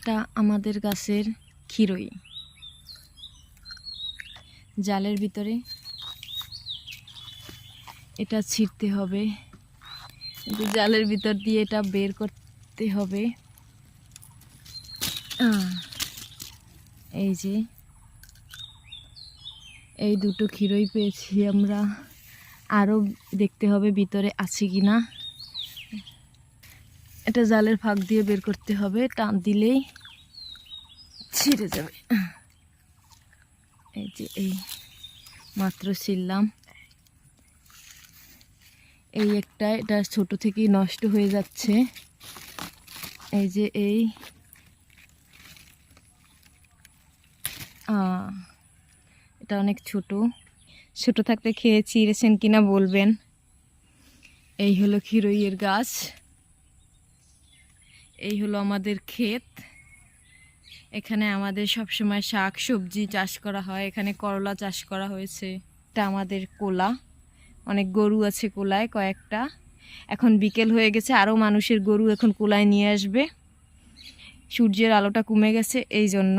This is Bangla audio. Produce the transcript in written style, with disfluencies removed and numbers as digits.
এটা আমাদের গাছের খিরই, জালের ভিতরে এটা ছিঁড়তে হবে, জালের ভিতর দিয়ে এটা বের করতে হবে। এই যে এই দুটো খিরই পেয়েছি আমরা, আরও দেখতে হবে ভিতরে আছে কি না। এটা জালের ফাঁক দিয়ে বের করতে হবে, টান দিলেই ছিঁড়ে যাবে। এই যে এই মাত্র ছিললাম, এই একটা, এটা ছোট থেকেই নষ্ট হয়ে যাচ্ছে। এই যে এই এটা অনেক ছোট, ছোট থাকতে খেয়ে চিড়েছেন কিনা বলবেন। এই হলো খিরইয়ের গাছ, এই হলো আমাদের ক্ষেত। এখানে আমাদের সবসময় শাক সবজি চাষ করা হয়, এখানে করলা চাষ করা হয়েছে। এটা আমাদের কোলা, অনেক গরু আছে কোলায় কয়েকটা। এখন বিকেল হয়ে গেছে, আরও মানুষের গরু এখন কোলায় নিয়ে আসবে, সূর্যের আলোটা কমে গেছে এই জন্য।